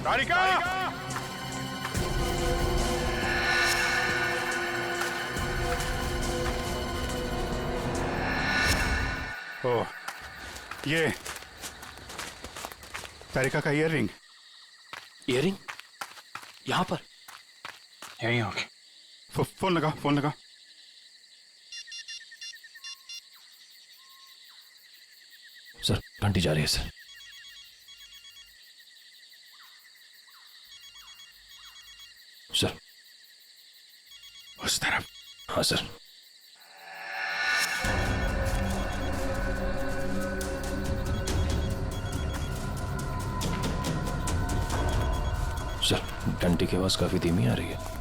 तारिका! ओह, ये तारिका का earliness. Earliness यहाँ पर? यहीं होगी। फोन लगा, फोन लगा। सर, घंटी जा रही है सर। सर, उस तरफ। हाँ सर। सर, घंटी की आवाज काफी धीमी आ रही है।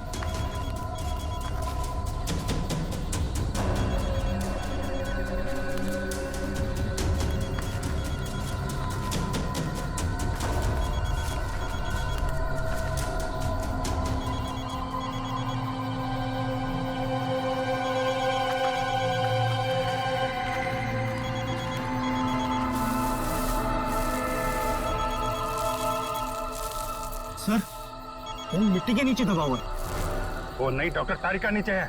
सर, वो मिट्टी के नीचे दबा हुआ है। वो नहीं डॉक्टर, तारिका नीचे है।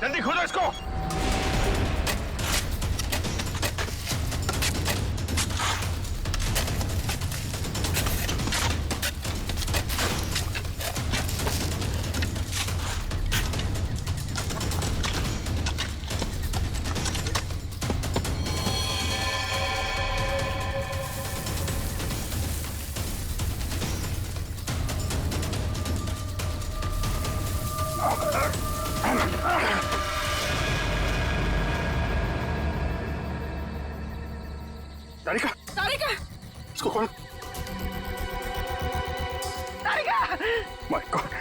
जल्दी खोलो इसको। तारिका! तारिका! इसको खोलो। तारिका! My God!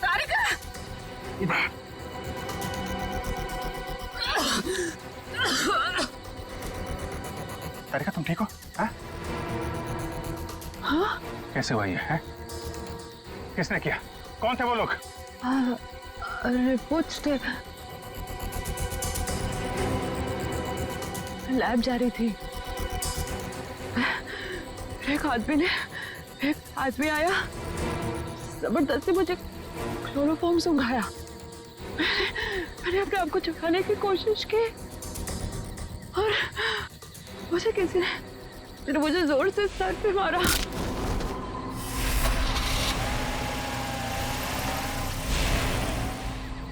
तारिका! तारिका, तुम ठीक हो? हाँ? हाँ? कैसे हुआ ये है? किसने किया? कौन थे वो लोग? रिपोर्ट्स थे। लैब जा रही थी। एक आदमी आया, जबरदस्ती मुझे क्लोरोफॉर्म सुंघाया। मैंने अपने आप को छुपाने की कोशिश की और मुझे किसी ने मुझे जोर से सर पे मारा।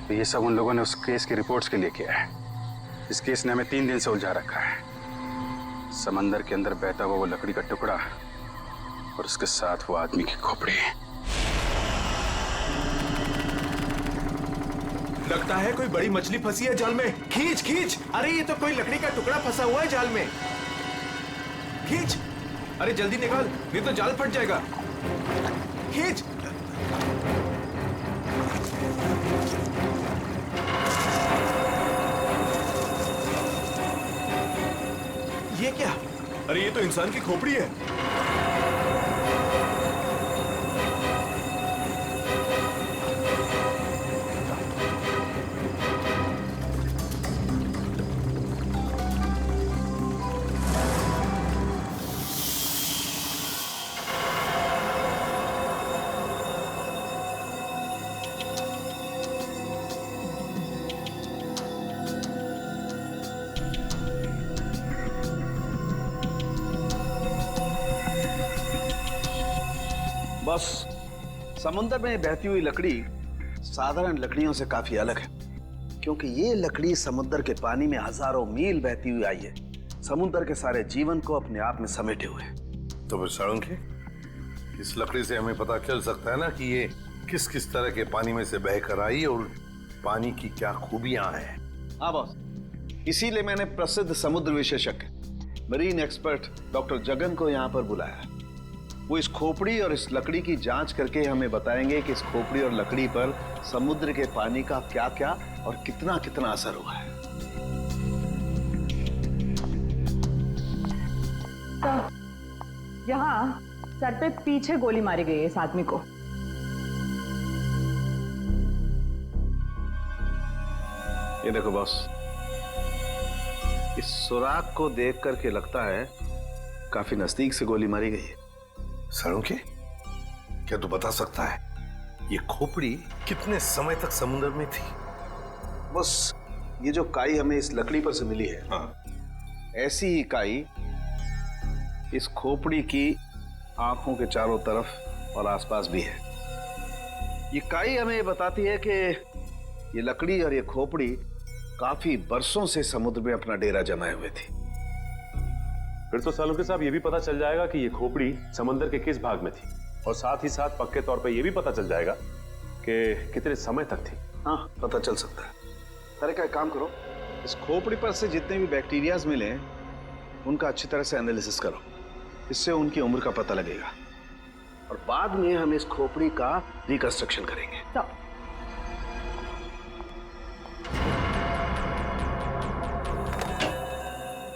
तो ये सब उन लोगों ने उस केस की रिपोर्ट्स के लिए किया है। इस केस ने हमें 3 दिन से उलझा रखा है। समंदर के अंदर बहता हुआ वो लकड़ी का टुकड़ा और उसके साथ वो आदमी की खोपड़ी। लगता है कोई बड़ी मछली फंसी है जाल में। खींच खींच! अरे ये तो कोई लकड़ी का टुकड़ा फंसा हुआ है जाल में। खींच! अरे जल्दी निकाल, नहीं तो जाल फट जाएगा। खींच! ये क्या? अरे ये तो इंसान की खोपड़ी है। बस, समुद्र में बहती हुई लकड़ी साधारण लकड़ियों से काफी अलग है, क्योंकि ये लकड़ी समुद्र के पानी में हजारों मील बहती हुई आई है, समुद्र के सारे जीवन को अपने आप में समेटे हुए। तो फिर साळुंखे, इस लकड़ी से हमें पता चल सकता है ना कि ये किस किस तरह के पानी में से बहकर आई और पानी की क्या खूबियां हैं। हाँ बॉस, इसीलिए मैंने प्रसिद्ध समुद्र विशेषज्ञ मरीन एक्सपर्ट डॉक्टर जगन को यहाँ पर बुलाया है। वो इस खोपड़ी और इस लकड़ी की जांच करके हमें बताएंगे कि इस खोपड़ी और लकड़ी पर समुद्र के पानी का क्या क्या और कितना कितना असर हुआ है। तो यहाँ सर पे पीछे गोली मारी गई है इस आदमी को। ये देखो बॉस, इस सुराग को देख करके लगता है काफी नजदीक से गोली मारी गई है। साळुंखे, क्या तू बता सकता है ये खोपड़ी कितने समय तक समुद्र में थी? बस ये जो काई हमें इस लकड़ी पर से मिली है, हाँ, ऐसी ही काई इस खोपड़ी की आंखों के चारों तरफ और आसपास भी है। ये काई हमें बताती है कि ये लकड़ी और ये खोपड़ी काफी बरसों से समुद्र में अपना डेरा जमाए हुए थी। फिर तो सालुंखे साहब ये भी पता चल जाएगा कि ये खोपड़ी समंदर के किस भाग में थी, और साथ ही साथ पक्के तौर पे ये भी पता चल जाएगा कि कितने समय तक थी। हाँ, पता चल सकता है। अरे क्या काम करो, इस खोपड़ी पर से जितने भी बैक्टीरियाज मिले उनका अच्छी तरह से एनालिसिस करो, इससे उनकी उम्र का पता लगेगा और बाद में हम इस खोपड़ी का रिकंस्ट्रक्शन करेंगे।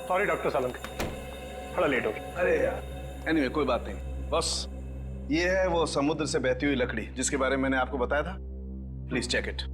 सॉरी डॉक्टर सालुंखे, थोड़ा लेट हो गया। अरे यार, एनीवे कोई बात नहीं। बस ये है वो समुद्र से बहती हुई लकड़ी जिसके बारे में मैंने आपको बताया था। Please check it.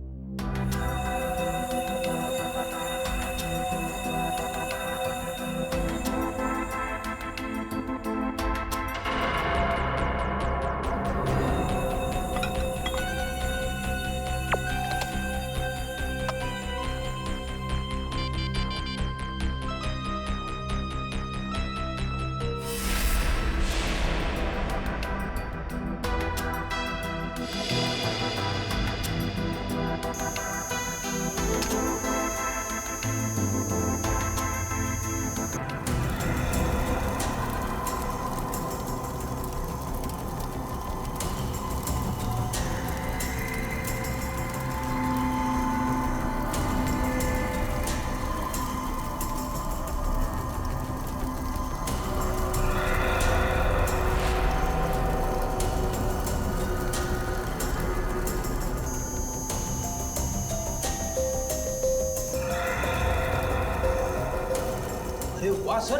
अरे वाह सर,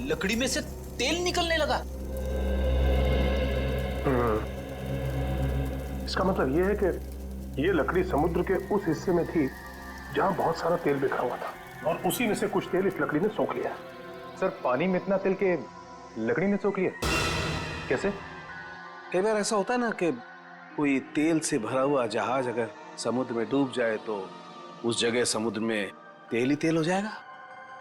लकड़ी में से तेल निकलने लगा। इसका मतलब यह है कि ये लकड़ी समुद्र के उस हिस्से में थी जहां बहुत सारा तेल बिखरा हुआ था, और उसी में से कुछ तेल इस लकड़ी ने सोख लिया। सर, पानी में इतना तेल के लकड़ी ने सोख लिया कैसे? कई बार ऐसा होता है ना कि कोई तेल से भरा हुआ जहाज अगर समुद्र में डूब जाए तो उस जगह समुद्र में तेल ही तेल हो जाएगा।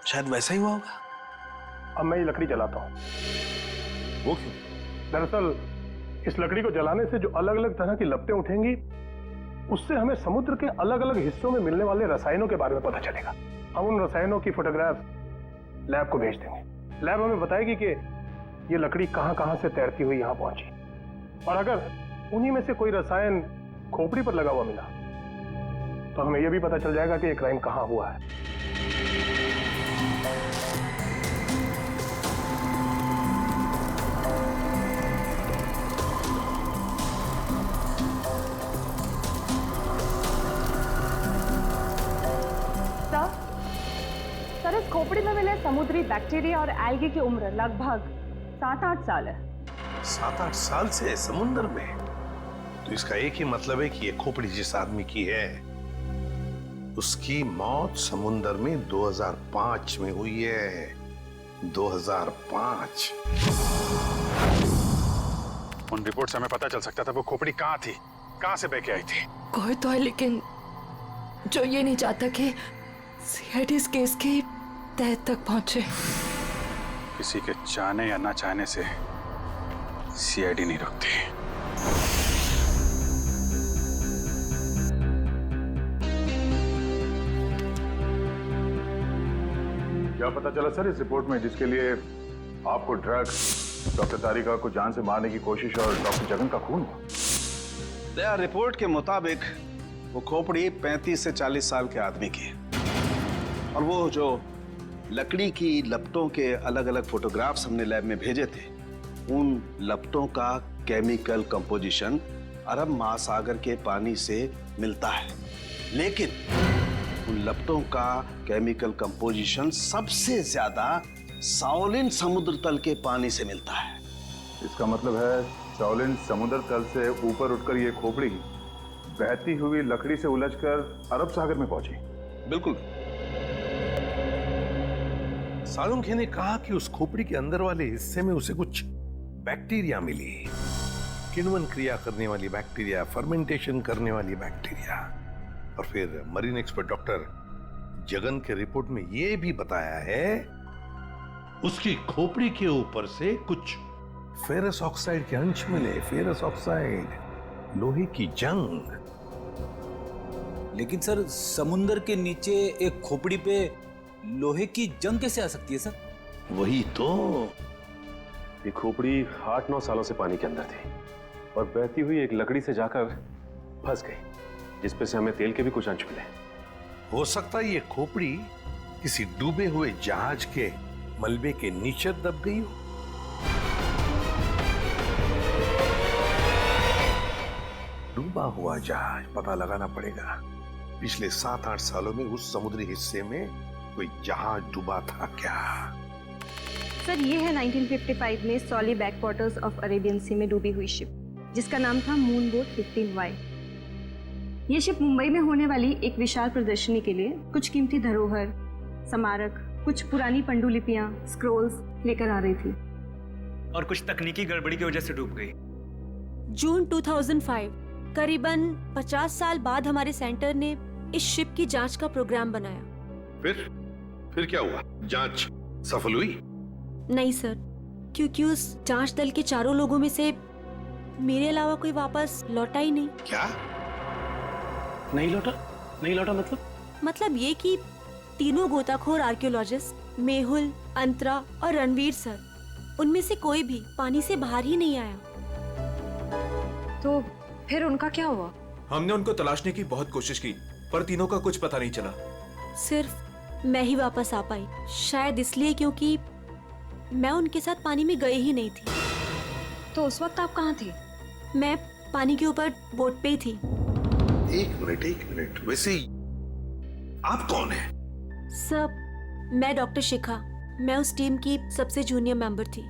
शायद वैसा ही हुआ होगा। अब मैं ये लकड़ी जलाता हूँ। वो क्यों? दरअसल इस लकड़ी को जलाने से जो अलग अलग तरह की लपटें उठेंगी, उससे हमें समुद्र के अलग अलग हिस्सों में मिलने वाले रसायनों के बारे में पता चलेगा। हम उन रसायनों की फोटोग्राफ लैब को भेज देंगे। लैब हमें बताएगी कि ये लकड़ी कहां कहां से तैरती हुई यहां पहुंची, और अगर उन्हीं में से कोई रसायन खोपड़ी पर लगा हुआ मिला तो हमें यह भी पता चल जाएगा कि ये क्राइम कहां हुआ है। सर, इस खोपड़ी में मिले समुद्री बैक्टीरिया और एल्गी की उम्र लगभग 7-8 साल है। 7-8 साल से समुद्र में? तो इसका एक ही मतलब है कि ये खोपड़ी जिस आदमी की है उसकी मौत समुद्र में 2005 में हुई है। 2005। उन रिपोर्ट से हमें पता चल सकता था वो खोपड़ी कहाँ थी, कहाँ से बह के आई थी। कोई तो है लेकिन जो ये नहीं चाहता कि सीआईडी इस केस की तह तक पहुंचे। किसी के चाहने या ना चाहने से सीआईडी नहीं रुकती। क्या पता चला सर इस रिपोर्ट में, जिसके लिए आपको ड्रग्स, डॉक्टर तारिका को जान से मारने की कोशिश और डॉक्टर जगन का खून हुआ? रिपोर्ट के मुताबिक वो खोपड़ी 35 से 40 साल के आदमी की है, और वो जो लकड़ी की लपटों के अलग अलग फोटोग्राफ्स हमने लैब में भेजे थे, उन लपटों का केमिकल कंपोजिशन अरब महासागर के पानी से मिलता है, लेकिन उन लपटों का केमिकल कंपोजिशन सबसे ज्यादा शाओलिन समुद्र तल के पानी से मिलता है। इसका मतलब है शाओलिन समुद्र तल से ऊपर उठकर ये खोपड़ी बहती हुई लकड़ी से उलझकर अरब सागर में पहुंची। बिल्कुल। सालुंखे ने कहा कि उस खोपड़ी के अंदर वाले हिस्से में उसे कुछ बैक्टीरिया मिली। किण्वन क्रिया करने वाली बैक्टीरिया, फर्मेंटेशन करने वाली बैक्टीरिया। और फिर मरीन एक्सपर्ट डॉक्टर जगन के रिपोर्ट में यह भी बताया है उसकी खोपड़ी के ऊपर से कुछ फेरस ऑक्साइड के अंश मिले। फेरस ऑक्साइड, लोहे की जंग। लेकिन सर, समुंदर के नीचे एक खोपड़ी पे लोहे की जंग कैसे आ सकती है सर? वही तो। ये खोपड़ी 8-9 सालों से पानी के अंदर थी और बहती हुई एक लकड़ी से जाकर फंस गई, जिसपे से हमें तेल के भी कुछ अंश मिले। हो सकता है ये खोपड़ी किसी डूबे हुए जहाज के मलबे के नीचे दब गई हो। डूबा हुआ जहाज, पता लगाना पड़ेगा पिछले 7-8 सालों में उस समुद्री हिस्से में कोई जहाज डूबा था क्या। सर, ये है 1955 में सॉली बैकवाटर्स ऑफ अरेबियन सी में डूबी हुई शिप, जिसका नाम था मून बोट 15Y। ये शिप मुंबई में होने वाली एक विशाल प्रदर्शनी के लिए कुछ कीमती धरोहर, स्मारक, कुछ पुरानी पंडुलिपियां, स्क्रोल्स लेकर आ रही थी, और कुछ तकनीकी गड़बड़ी की वजह से डूब गई। जून 2005, करीबन 50 साल बाद हमारे सेंटर ने इस शिप की जांच का प्रोग्राम बनाया। फिर क्या हुआ? जांच सफल हुई? नहीं सर, क्योंकि उस जांच दल के चारों लोगों में से मेरे अलावा कोई वापस लौटा ही नहीं। क्या? नहीं लौटा मतलब ये कि तीनों गोताखोर आर्कियोलॉजिस्ट, मेहुल, अंतरा और रणवीर सर, उनमें से कोई भी पानी से बाहर ही नहीं आया। तो फिर उनका क्या हुआ? हमने उनको तलाशने की बहुत कोशिश की, पर तीनों का कुछ पता नहीं चला। सिर्फ मैं ही वापस आ पाई, शायद इसलिए क्योंकि मैं उनके साथ पानी में गई ही नहीं थी। तो उस वक्त आप कहाँ थे? मैं पानी के ऊपर बोट पे ही थी। एक मिनट, वैसे आप कौन है? सब, मैं डॉक्टर शिखा, मैं उस टीम की सबसे जूनियर मेंबर थी।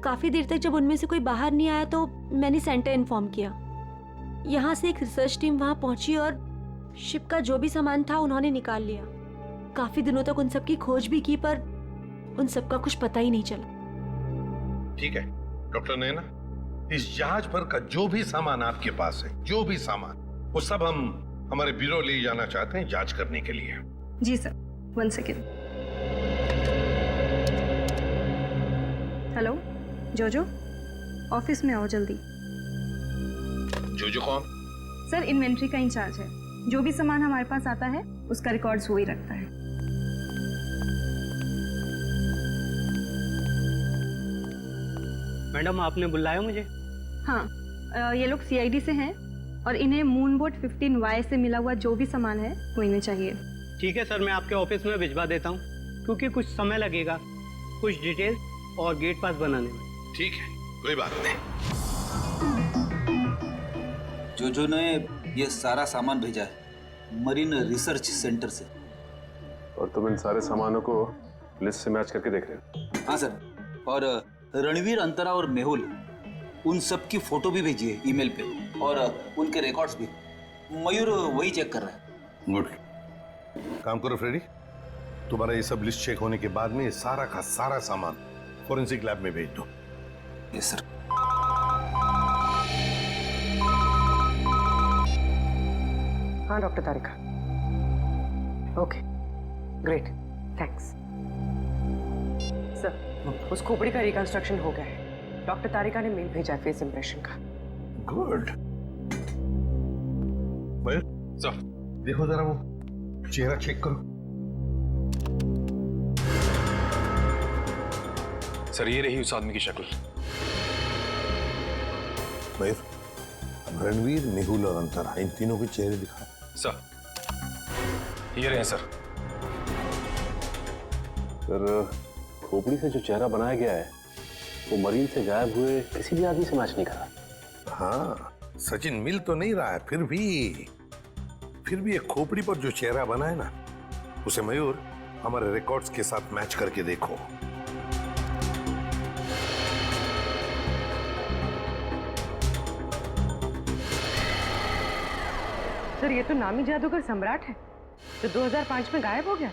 काफी देर तक जब उनमें से कोई बाहर नहीं आया तो मैंने सेंटर इन्फॉर्म किया। यहाँ से एक रिसर्च टीम वहां पहुंची और शिप का जो भी सामान था उन्होंने निकाल लिया। काफी दिनों तक उन सबकी खोज भी की, पर उन सबका कुछ पता ही नहीं चला। ठीक है डॉक्टर नैना, इस जहाज पर का जो भी सामान आपके पास है, जो भी सामान, वो सब हम हमारे ब्यूरो ले जाना चाहते हैं जांच करने के लिए। जी सर, 1 सेकेंड। हेलो जोजो, ऑफिस में आओ जल्दी। जोजो कौन? सर, इन्वेंट्री का इंचार्ज है। जो भी सामान हमारे पास आता है उसका रिकॉर्ड्स वो ही रखता है। मैडम, आपने बुलाया मुझे? हाँ, ये लोग CID से हैं और इन्हें मून बोट 15Y से मिला हुआ जो भी सामान है वो इन्हें चाहिए। ठीक है सर, मैं आपके ऑफिस में भिजवा देता हूँ, क्योंकि कुछ समय लगेगा कुछ डिटेल और गेट पास बनाने में। ठीक है, कोई बात नहीं। जो ने ये सारा सामान भेजा है मरीन रिसर्च सेंटर से। और तुम इन सारे सामानों को लिस्ट से मैच करके देख रहे हो? हाँ सर, और रणवीर, अंतरा और मेहुल, उन सब की फोटो भी भेजी है ईमेल पे, और उनके रिकॉर्ड्स भी। मयूर वही चेक कर रहा है। गुड, काम करो फ्रेडी, तुम्हारा ये सब लिस्ट चेक होने के बाद में ये सारा का सारा सामान फोरेंसिक लैब में भेज दो। Yes sir. हाँ डॉक्टर तारिका, ओके ग्रेट, थैंक्स सर। उस खोपड़ी का रिकंस्ट्रक्शन हो गया है। डॉक्टर तारिका ने मेल भेजा फेस इंप्रेशन का। गुड। सर देखो जरा, वो चेहरा चेक करो। सर, ये रही उस आदमी की शक्ल। मयूर, रणवीर, मेहुल और अंतरा, इन तीनों के चेहरे दिखा। सर, ये रहे सर। सर, खोपड़ी से जो चेहरा बनाया गया है वो मरीन से गायब हुए किसी भी आदमी से मैच नहीं करा। हाँ, सचिन मिल तो नहीं रहा है, फिर भी एक खोपड़ी पर जो चेहरा बना है ना, उसे मयूर हमारे रिकॉर्ड्स के साथ मैच करके देखो। सर, ये तो नामी जादूगर सम्राट है जो 2005 में गायब हो गया।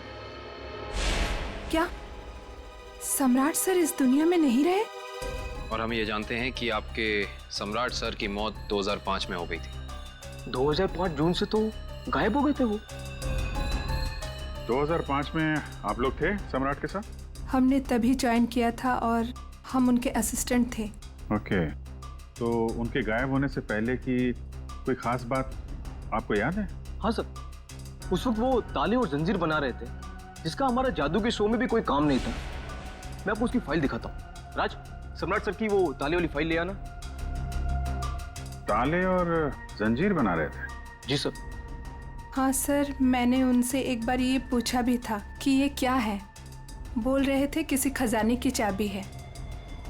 क्या सम्राट सर इस दुनिया में नहीं रहे? और हम ये जानते हैं कि आपके सम्राट सर की मौत 2005 में हो गई थी। 2005 जून से तो गायब हो गए थे वो। 2005 में आप लोग थे सम्राट के साथ? हमने तभी ज्वाइन किया था और हम उनके असिस्टेंट थे। ओके, तो उनके गायब होने से पहले की कोई खास बात आपको याद है? हाँ सर, उस वक्त वो ताले और जंजीर बना रहे थे, जिसका हमारा जादू के शो में भी कोई काम नहीं था। मैं आपको उसकी फाइल दिखाता हूँ। राज, सम्राट सर की वो ताले वाली फाइल ले आना। ताले और जंजीर बना रहे थे? जी सर। हाँ सर, मैंने उनसे एक बार ये पूछा भी था कि ये क्या है। बोल रहे थे किसी खजाने की चाबी है,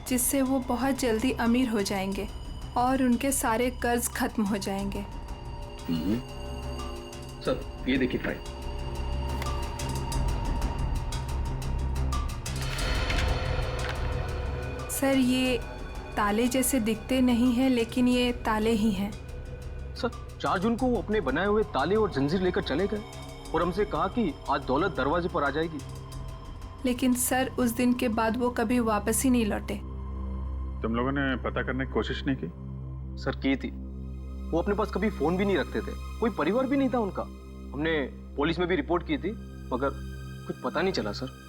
जिससे वो बहुत जल्दी अमीर हो जाएंगे और उनके सारे कर्ज खत्म हो जाएंगे। सर, ये देखिए फाइल। सर, ये ताले जैसे दिखते नहीं हैं, लेकिन ये ताले ही हैं। सर, 4 जून को वो अपने बनाए हुए ताले और जंजीर लेकर चले गए और हमसे कहा कि आज दौलत दरवाजे पर आ जाएगी। लेकिन सर, उस दिन के बाद वो कभी वापस ही नहीं लौटे। तुम लोगों ने पता करने की कोशिश नहीं की? सर, की थी। वो अपने पास कभी फोन भी नहीं रखते थे, कोई परिवार भी नहीं था उनका। हमने पुलिस में भी रिपोर्ट की थी, मगर कुछ पता नहीं चला सर।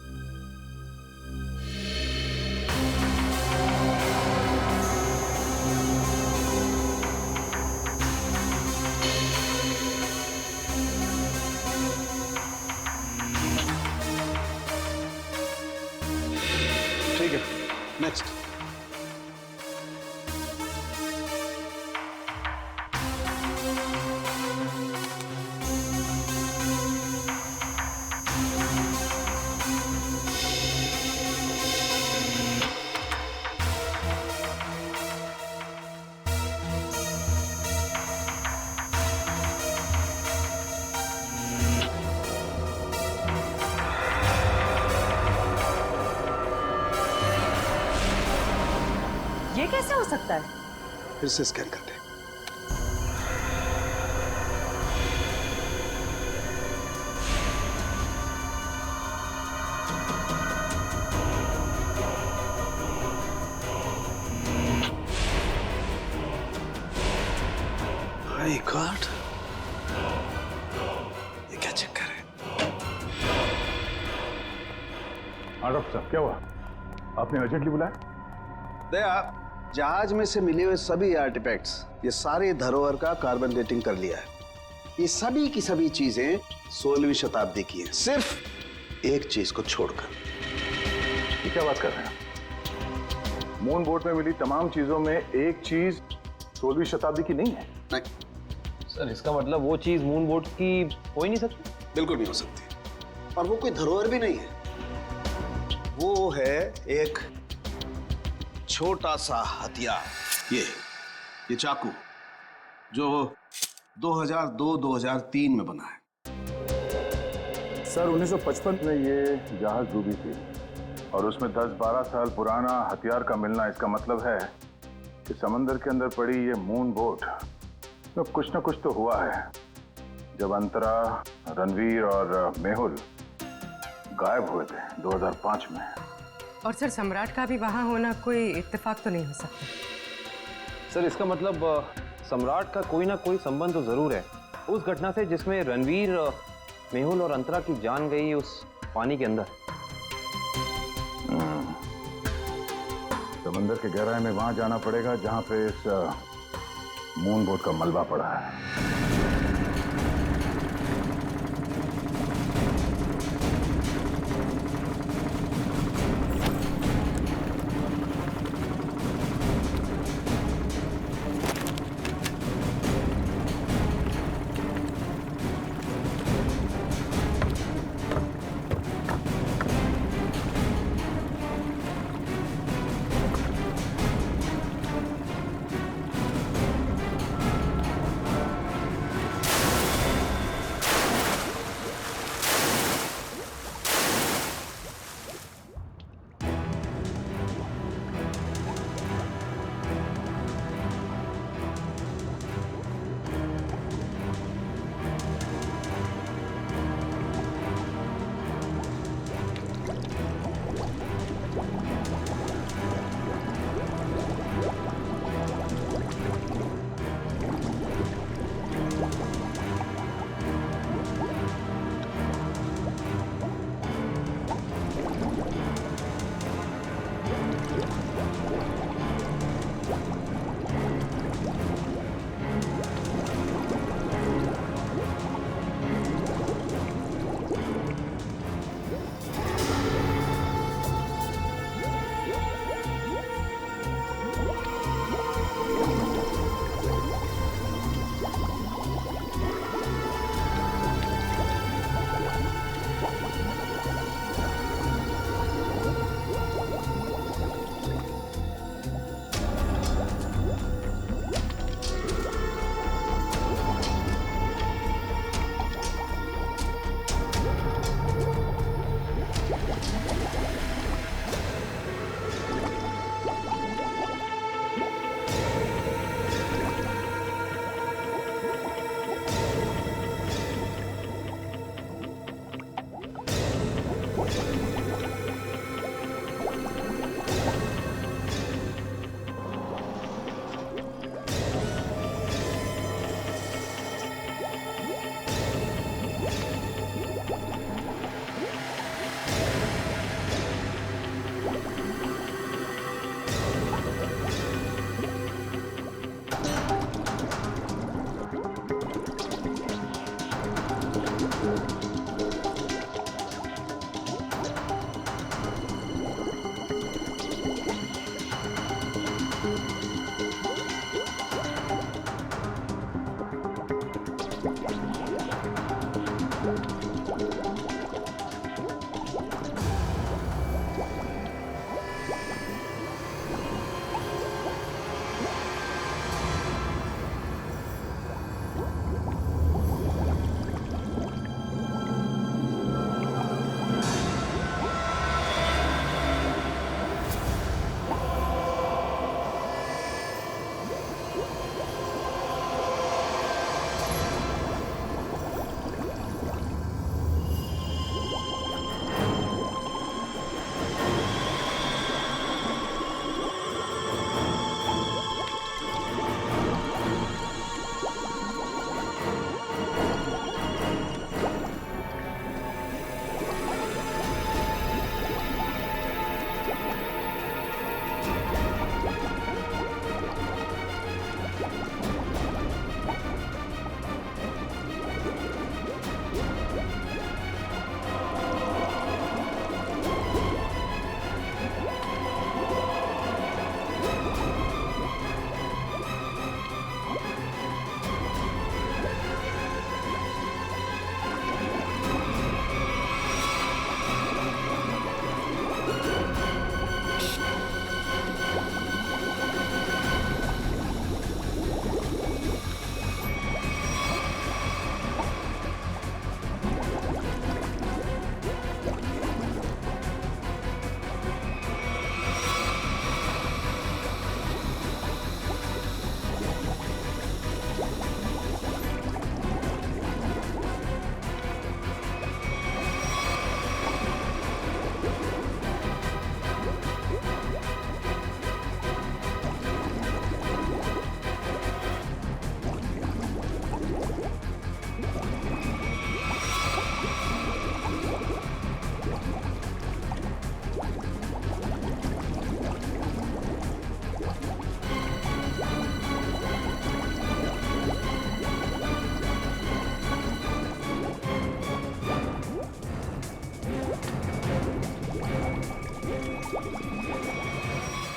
ठीक है, नेक्स्ट। ये कैसे हो सकता है? फिर से स्कैन करते हैं। माय गॉड, ये क्या चक्कर है? डॉक्टर साहब, क्या हुआ? आपने अर्जेंटली बुलाया? दया, जहाज में से मिले हुए सभी आर्टिफैक्ट्स, ये सारे धरोहर का कार्बन डेटिंग कर लिया है। ये सभी की सभी चीजें 16वीं शताब्दी की हैं, सिर्फ एक चीज को छोड़कर। ये क्या बात कर रहे हैं? मून बोट में मिली तमाम चीजों में एक चीज 16वीं शताब्दी की नहीं है? नहीं सर, इसका मतलब वो चीज मून बोट की हो ही नहीं सकती। बिल्कुल नहीं हो सकती, और वो कोई धरोहर भी नहीं है। वो है एक छोटा सा हथियार। ये चाकू जो 2002-2003 में बना है। सर, 1955 में ये जहाज डूबी थी और उसमें 10-12 साल पुराना हथियार का मिलना, इसका मतलब है कि समंदर के अंदर पड़ी ये मून बोट तो कुछ ना कुछ तो हुआ है। जब अंतरा, रणवीर और मेहुल गायब हुए थे 2005 में। और सर, सम्राट का भी वहां होना कोई इत्तेफाक तो नहीं हो सकता। सर, इसका मतलब सम्राट का कोई ना कोई संबंध तो जरूर है उस घटना से जिसमें रणवीर, मेहुल और अंतरा की जान गई उस पानी के अंदर। समंदर के गहराई में वहां जाना पड़ेगा जहां पे इस मून बोट का मलबा पड़ा है।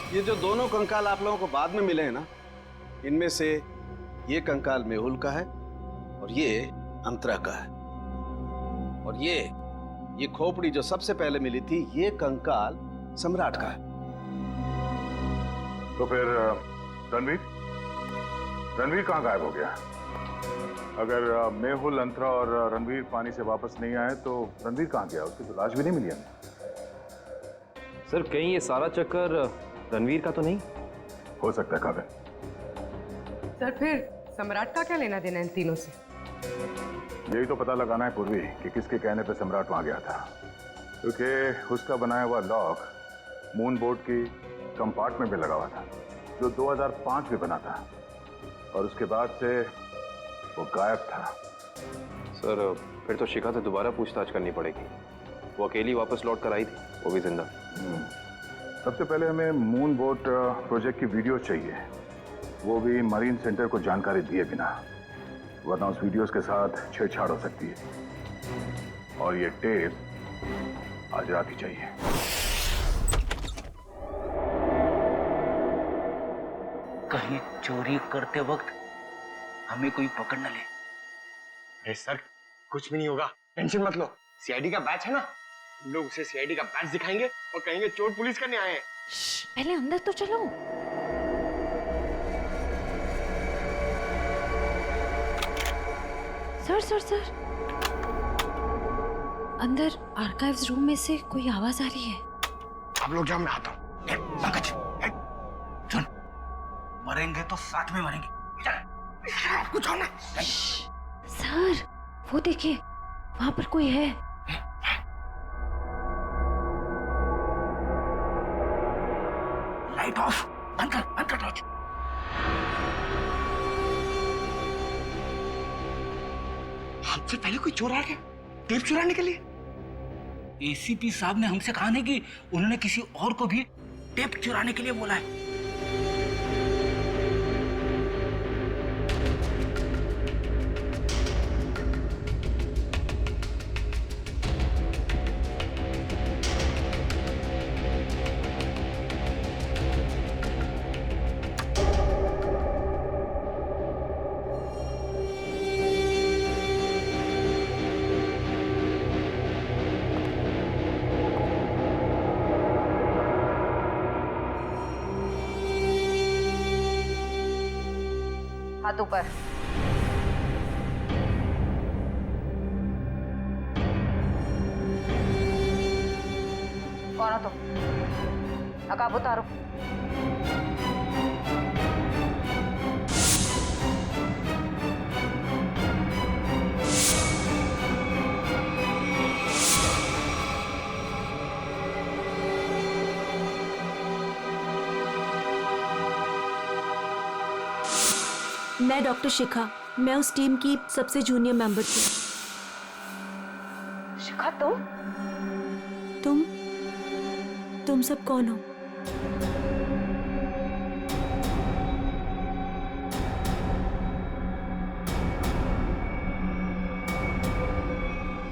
ये जो दोनों कंकाल आप लोगों को बाद में मिले हैं ना, इनमें से ये कंकाल मेहुल का है और ये अंतरा का है। और ये खोपड़ी जो सबसे पहले मिली थी, ये कंकाल सम्राट का है। तो फिर रणवीर कहाँ गायब हो गया? अगर मेहुल, अंतरा और रणवीर पानी से वापस नहीं आए तो रणवीर कहाँ गया? उसकी तो लाश भी नहीं मिली हमें। सर कहीं ये सारा चक्कर रणवीर का तो नहीं? हो सकता है काबिल। सर फिर सम्राट का क्या लेना देना इन तीनों से? यही तो पता लगाना है पूर्वी कि किसके कहने पे सम्राट वहां गया था, क्योंकि उसका बनाया हुआ लॉक मून बोर्ड की कंपार्टमेंट में लगा हुआ था, जो 2005 में बना था, और उसके बाद से वो गायब था। सर फिर तो शिखा से दोबारा पूछताछ करनी पड़ेगी। वो अकेली वापस लौट कर आई थी, वो भी जिंदा। सबसे पहले हमें मून बोट प्रोजेक्ट की वीडियो चाहिए, वो भी मरीन सेंटर को जानकारी दिए बिना, वरना उस वीडियोस के साथ छेड़छाड़ हो सकती है। और ये टेप आज रात ही चाहिए। कहीं चोरी करते वक्त हमें कोई पकड़ न ले। अरे सर कुछ भी नहीं होगा, टेंशन मत लो। सीआईडी का बैच है ना, हम लोग उसे सीआईडी का बैच दिखाएंगे और कहेंगे चोर पुलिस करने आए हैं। पहले अंदर तो चलो। सर अंदर आर्काइव्स रूम में से कोई आवाज आ रही है। आप लोग जाओ, मैं आता हूँ। पंकज सुन, मरेंगे तो साथ में मरेंगे। कुछ होना। सर वो देखिए, वहां पर कोई है। लाइट ऑफ, बंद कर टॉर्च। हमसे पहले कोई चोर आ गया टेप चुराने के लिए। एसीपी साहब ने हमसे कहा नहीं कि उन्होंने किसी और को भी टेप चुराने के लिए बोला है। हाथ ऊपर। कौन हो तुम? नकाब उतारो। मैं डॉक्टर शिखा, मैं उस टीम की सबसे जूनियर मेंबर थी। शिखा तुम सब कौन हो?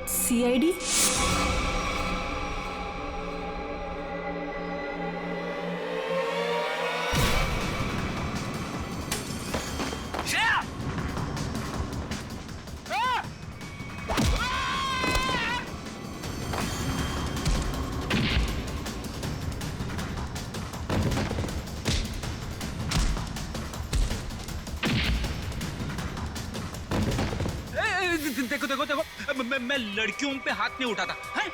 सीआईडी? देखो मैं लड़कियों पे हाथ नहीं उठाता है?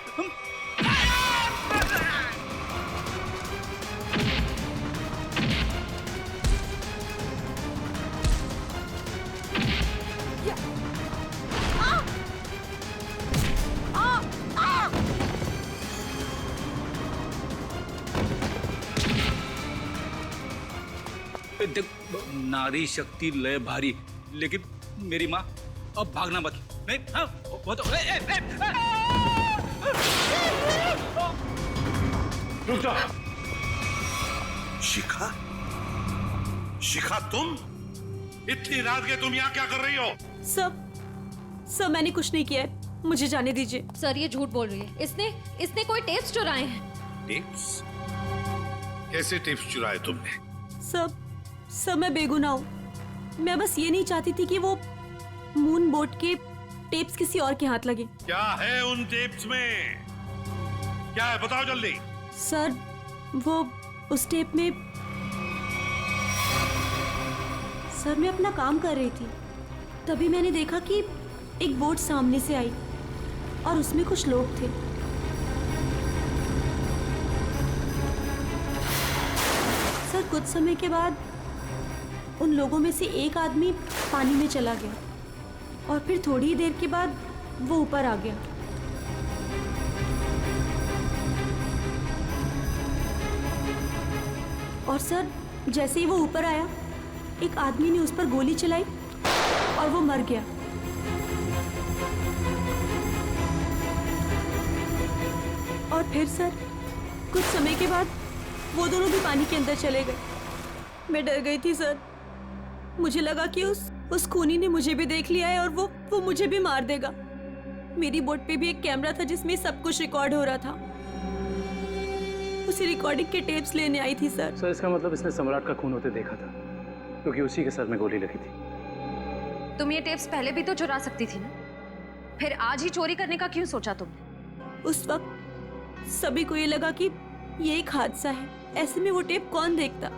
नारी शक्ति लय भारी, लेकिन मेरी माँ अब भागना मत। नहीं, हाँ, वो तो रुक जा। शिखा तुम इतनी रात के तुम यहाँ क्या कर रही हो? सब मैंने कुछ नहीं किया है, मुझे जाने दीजिए। सर ये झूठ बोल रही है, इसने कोई टेप्स चुराए हैं। टेप्स? कैसे टिप्स चुराए तुमने? सब मैं बेगुनाह हूँ। मैं बस ये नहीं चाहती थी कि वो मून बोट के टेप्स किसी और के हाथ लगे। क्या है उन टेप्स में? क्या है बताओ जल्दी। सर वो उस टेप में, सर मैं अपना काम कर रही थी, तभी मैंने देखा कि एक बोट सामने से आई और उसमें कुछ लोग थे। सर कुछ समय के बाद उन लोगों में से एक आदमी पानी में चला गया और फिर थोड़ी ही देर के बाद वो ऊपर आ गया। और सर जैसे ही वो ऊपर आया, एक आदमी ने उस पर गोली चलाई और वो मर गया। और फिर सर कुछ समय के बाद वो दोनों भी पानी के अंदर चले गए। मैं डर गई थी सर, मुझे लगा कि उस खूनी ने मुझे भी देख लिया है और वो मुझे भी मार देगा। मेरी बोट पे भी एक कैमरा था जिसमें सब कुछ रिकॉर्ड हो रहा था। उसी रिकॉर्डिंग के टेप्स लेने आई थी सर। सर इसका मतलब इसने सम्राट का खून होते देखा था, क्योंकि उसी के सर में गोली लगी थी। तुम ये टेप्स पहले भी तो चुरा सकती थी ना, फिर आज ही चोरी करने का क्यों सोचा तुमने? उस वक्त सभी को ये लगा कि ये एक हादसा है, ऐसे में वो टेप कौन देखता।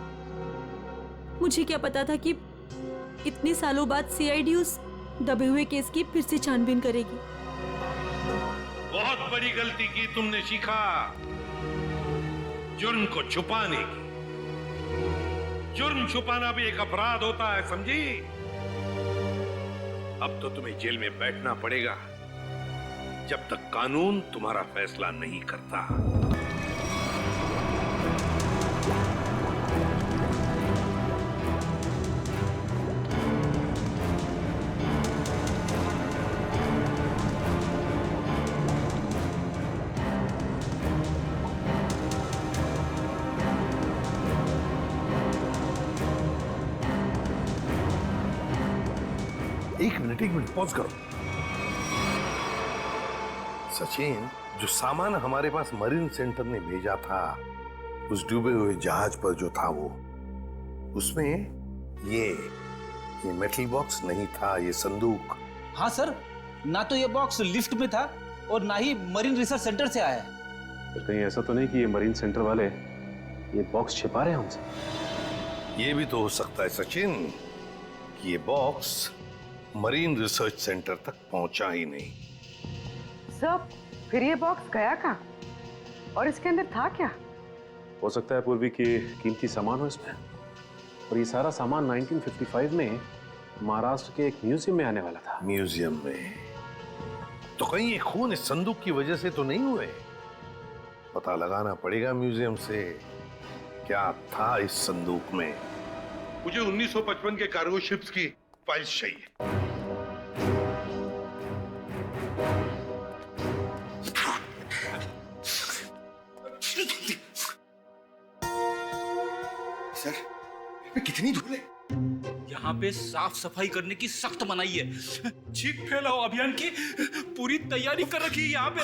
मुझे क्या पता था कि इतने सालों बाद सीआईडी उस दबे हुए केस की फिर से छानबीन करेगी। बहुत बड़ी गलती की तुमने शिखा, जुर्म को छुपाने की। जुर्म छुपाना भी एक अपराध होता है, समझी? अब तो तुम्हें जेल में बैठना पड़ेगा जब तक कानून तुम्हारा फैसला नहीं करता। एक मिनट पॉज करो। सचिन, जो सामान हमारे पास मरीन सेंटर ने भेजा था, उस डूबे हुए जहाज पर जो था वो, उसमें ये मेटल बॉक्स नहीं था, ये संदूक। हाँ सर, ना तो ये बॉक्स लिफ्ट में था और ना ही मरीन रिसर्च सेंटर से आया है। फिर कहीं ऐसा तो नहीं कि ये मरीन सेंटर वाले ये बॉक्स छिपा रहे हैं हमसे? ये भी तो हो सकता है सचिन कि ये बॉक्स मरीन रिसर्च सेंटर तक पहुंचा ही नहीं। सब फिर ये बॉक्स गया कहाँ और इसके अंदर था क्या? हो सकता है पूर्वी कि कीमती सामान हो इसमें, और ये सारा सामान 1955 में महाराष्ट्र के एक म्यूजियम में आने वाला था। म्यूजियम में? तो कहीं ये खून इस संदूक की वजह से तो नहीं हुए? पता लगाना पड़ेगा म्यूजियम से क्या था इस संदूक में। मुझे 1955 के कार्गो शिप्स की फाइल्स चाहिए। सर, कितनी धूल है? यहाँ पे साफ सफाई करने की सख्त मनाही है। चीख फैलाओ अभियान की पूरी तैयारी कर रखी है यहाँ पे।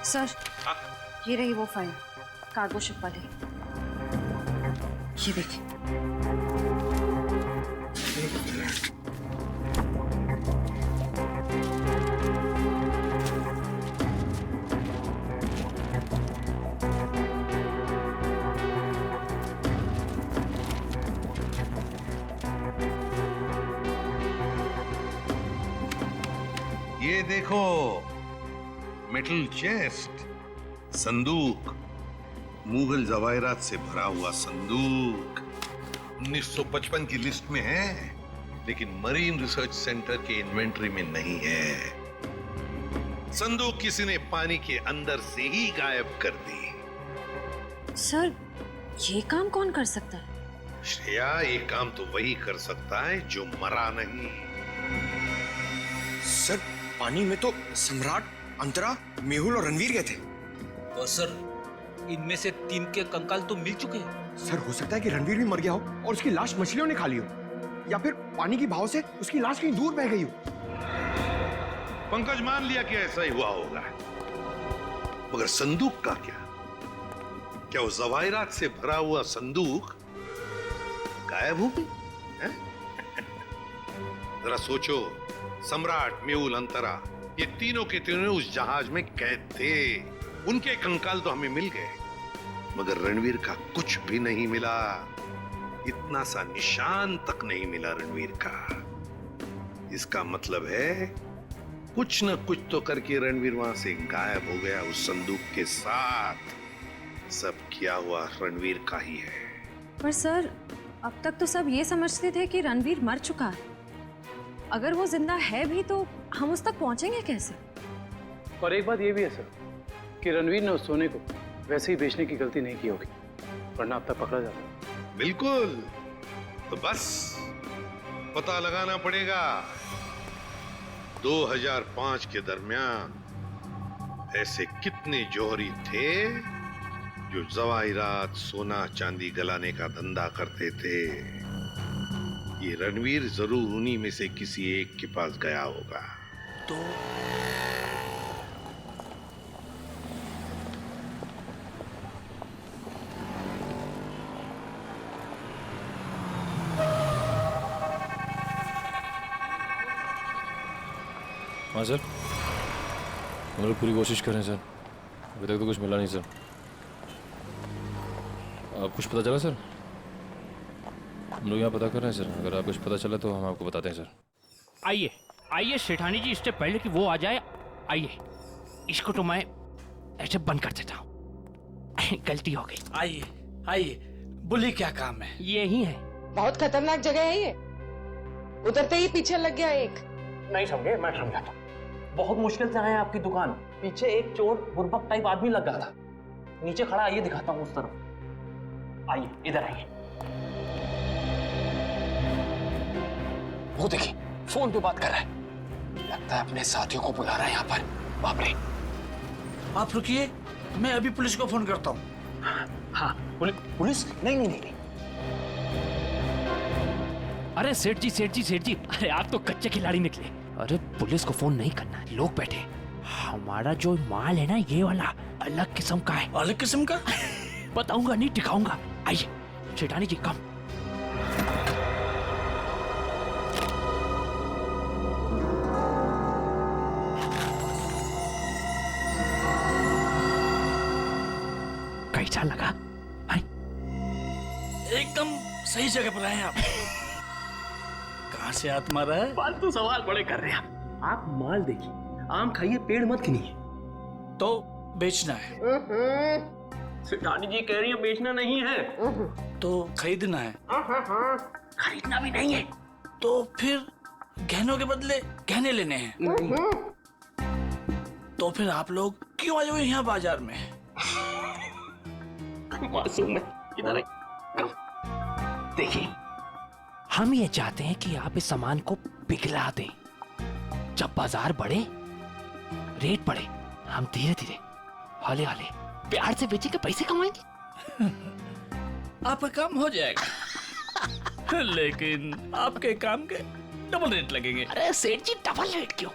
सर, ये रही वो फाइल, कार्गो शिप वाली। ये देखिए। ये देखो, मेटल चेस्ट, संदूक, मुगल जवाहरात से भरा हुआ संदूक 1955 की लिस्ट में है, लेकिन मरीन रिसर्च सेंटर के इन्वेंटरी में नहीं है। संदूक किसी ने पानी के अंदर से ही गायब कर दी। सर, ये काम कौन कर सकता है? श्रेया, ये काम तो वही कर सकता है जो मरा नहीं। सर, पानी में तो सम्राट, अंतरा, मेहुल और रणवीर गए थे। और सर, इनमें से 3 के कंकाल तो मिल चुके हैं। सर, हो सकता है कि रणवीर भी मर गया हो और उसकी लाश मछलियों ने खा ली हो, या फिर पानी की बहाव से उसकी लाश कहीं दूर बह गई हो। पंकज मान लिया कि ऐसा ही हुआ होगा, मगर संदूक का क्या? क्या वो जवाहिरात से भरा हुआ संदूक गायब हो गई? जरा सोचो, सम्राट, मेहुल, अंतरा, ये तीनों के तीनों उस जहाज में कैद थे। उनके कंकाल तो हमें मिल गए, मगर रणवीर का कुछ भी नहीं मिला। इतना सा निशान तक नहीं मिला रणवीर का। इसका मतलब है कुछ न कुछ तो करके रणवीर वहां से गायब हो गया उस संदूक के साथ। सब किया हुआ रणवीर का ही है। पर सर, अब तक तो सब ये समझते थे कि रणवीर मर चुका है। अगर वो जिंदा है भी तो हम उस तक पहुंचेंगे कैसे? और एक बात ये भी है सर कि रणवीर ने उस सोने को वैसे ही बेचने की गलती नहीं की होगी, वरना अब तक पकड़ा जाता। बिल्कुल, तो बस पता लगाना पड़ेगा 2005 के दरमियान ऐसे कितने जौहरी थे जो जवाहिरात, सोना चांदी गलाने का धंधा करते थे। ये रणवीर जरूर उन्हीं में से किसी एक के पास गया होगा। तो हाँ सर, हम लोग पूरी कोशिश कर रहे हैं सर, अभी तक तो कुछ मिला नहीं सर। आप कुछ पता चला सर? हम लोग यहाँ पता कर रहे हैं सर, अगर आप कुछ पता चला तो हम आपको बताते हैं सर। आइए आइए सेठानी जी, इससे पहले कि वो आ जाए, आइए इसको तो मैं ऐसे बंद कर देता हूँ। गलती हो गई। आइए आइए, बोलिए क्या काम है? यही है। बहुत खतरनाक जगह है ये, उतरते ही पीछे लग गया एक। नहीं समझे, मैं समझाता। बहुत मुश्किल से आए आपकी दुकान। पीछे एक चोर बुर्बक टाइप आदमी लगा था, नीचे खड़ा। आइए दिखाता हूँ उस तरफ। आइए इधर आइए। वो देखिए फोन पे बात कर रहा है, लगता है अपने साथियों को बुला रहा है यहाँ पर। बाप रे। आप रुकिए, मैं अभी पुलिस को फोन करता हूँ। हाँ पुलिस? नहीं नहीं नहीं। अरे सेठ जी सेठ जी सेठ जी, अरे आप तो कच्चे खिलाड़ी निकले। अरे पुलिस को फोन नहीं करना, लोग बैठे। हमारा जो माल है ना, ये वाला अलग किस्म का है। अलग किस्म का? बताऊंगा नहीं, दिखाऊंगा। आइए सेठानी जी, कम। कैसा लगा? एकदम सही जगह पर आए आप। कहाँ से हाथ मारा है? फालतू सवाल बड़े कर रहे हैं आप। माल देखिए, आम खाइए, पेड़ मत गिनिए। तो बेचना है? सेठानी जी कह रही है बेचना नहीं है, तो खरीदना है? खरीदना भी नहीं है। तो फिर गहनों के बदले गहने लेने हैं? तो फिर आप लोग क्यों आए हुए यहाँ बाजार में? मासूम है, इधर देखिए, हम ये चाहते हैं कि आप इस सामान को पिघला दें। जब बाजार बढ़े, रेट बढ़े, हम धीरे धीरे हौले हौले प्यार से बेचेंगे, पैसे कमाएंगे। आपका काम हो जाएगा। लेकिन आपके काम के डबल रेट लगेंगे। अरे सेठ जी, डबल रेट क्यों?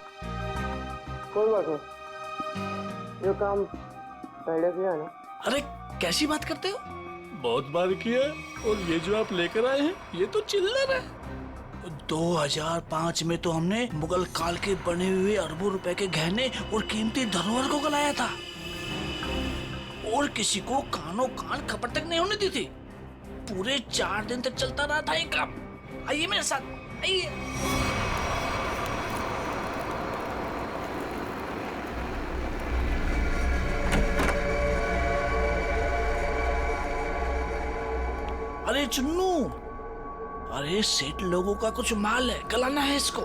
कोई बात नहीं, जो काम पहले किया ना। अरे कैसी बात करते हो? बहुत बार किया, और ये जो आप लेकर आए हैं, ये तो चिल्लर है। 2005 में तो हमने मुगल काल के बने हुए अरबों रुपए के गहने और कीमती धरोहर को गलाया था, और किसी को कानों कान खबर तक नहीं होने दी थी। पूरे 4 दिन तक चलता रहा था ये काम। आइए मेरे साथ, आइए। अरे चुन्नू, अरे सेठ लोगों का कुछ माल है, गलाना है इसको।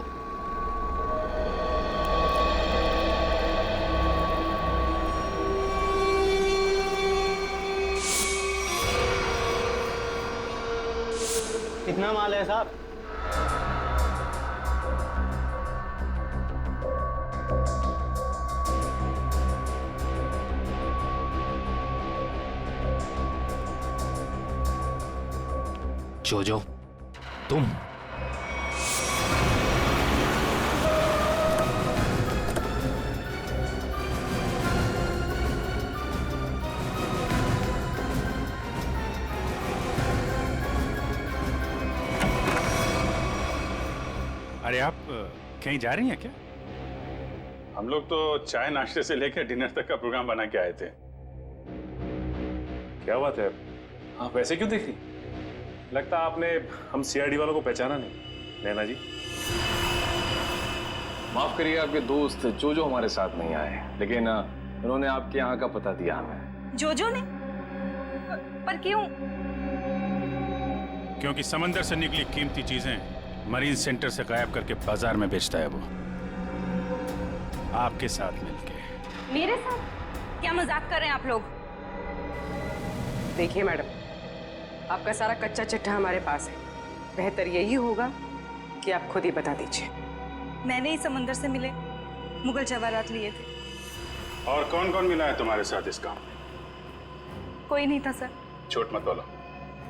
कितना माल है साहब? जोजो, तुम अरे आप कहीं जा रही हैं क्या? हम लोग तो चाय नाश्ते से लेकर डिनर तक का प्रोग्राम बना के आए थे। क्या बात है, आप वैसे क्यों दिख रही? लगता आपने हम सीआईडी वालों को पहचाना नहीं, नैना जी। माफ करिए, आपके दोस्त जोजो हमारे साथ नहीं आए, लेकिन उन्होंने आपके यहाँ का पता दिया हमें। जोजो ने? पर क्यों? क्योंकि समंदर से निकली कीमती चीजें मरीन सेंटर से गायब करके बाजार में बेचता है वो, आपके साथ मिलके। मेरे साथ? क्या मजाक कर रहे हैं आप लोग? देखिए मैडम, आपका सारा कच्चा चिट्ठा हमारे पास है। बेहतर यही होगा कि आप खुद ही बता दीजिए। मैंने ही समंदर से मिले मुगल जवाहरात लिए थे। और कौन कौन मिला है तुम्हारे साथ इस काम में? कोई नहीं था सर। झूठ मत बोलो,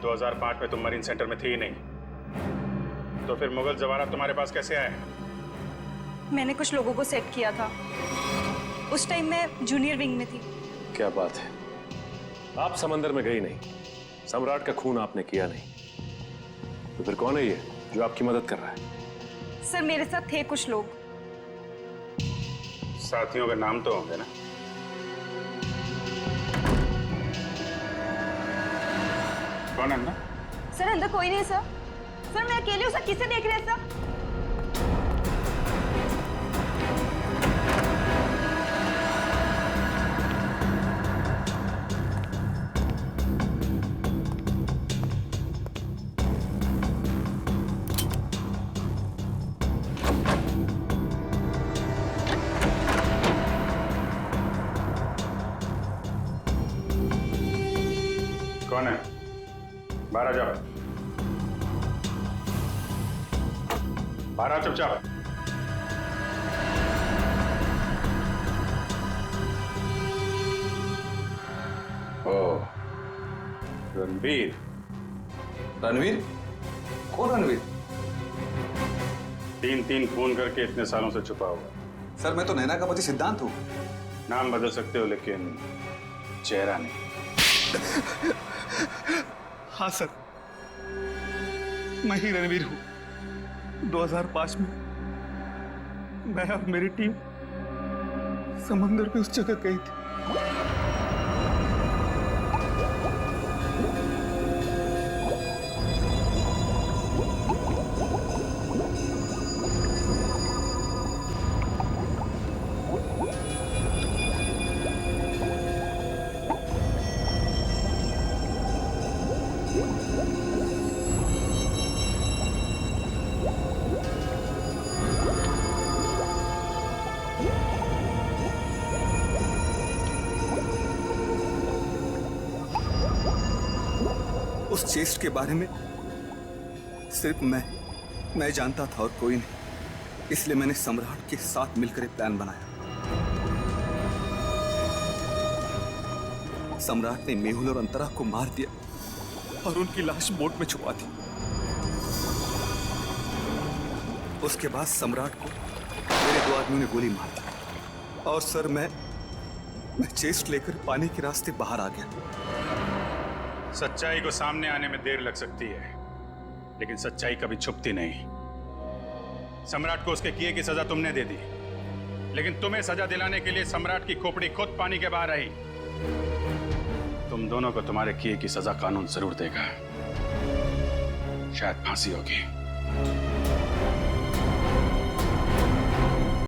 2005 में तुम मरीन सेंटर में थी ही नहीं, तो फिर मुगल जवाहरात तुम्हारे पास कैसे आए? मैंने कुछ लोगों को सेट किया था। उस टाइम मैं जूनियर विंग में थी। क्या बात है, आप समंदर में गई नहीं, सम्राट का खून आपने किया नहीं, तो फिर कौन है ये जो आपकी मदद कर रहा है? सर मेरे साथ थे कुछ लोग। साथियों का नाम तो होंगे ना? कौन अंदर? सर अंदर कोई नहीं सर। सर मैं अकेली हूँ सर, किसे देख रहे हैं सर? कौन है? बाहर आ जाओ, बाहर आओ चुपचाप। ओ, रणवीर। रणवीर? कौन रणवीर? 3-3 फोन करके इतने सालों से छुपा हुआ। सर मैं तो नैना का पति सिद्धांत हूँ। नाम बदल सकते हो लेकिन चेहरा नहीं। हाँ सर, मैं ही रणवीर हूँ। 2005 में मैं और मेरी टीम समंदर पे उस जगह गई थी। उस चेस्ट के बारे में सिर्फ मैं जानता था और कोई नहीं, इसलिए मैंने सम्राट के साथ मिलकर एक प्लान बनाया। सम्राट ने मेहुल और अंतरा को मार दिया और उनकी लाश बोट में छुपा दी। उसके बाद सम्राट को मेरे 2 आदमियों ने गोली मार दी और सर मैं चेस्ट लेकर पानी के रास्ते बाहर आ गया। सच्चाई को सामने आने में देर लग सकती है, लेकिन सच्चाई कभी छुपती नहीं। सम्राट को उसके किए की सजा तुमने दे दी, लेकिन तुम्हें सजा दिलाने के लिए सम्राट की खोपड़ी खुद पानी के बाहर आई। तुम दोनों को तुम्हारे किए की सजा कानून जरूर देगा, शायद फांसी होगी।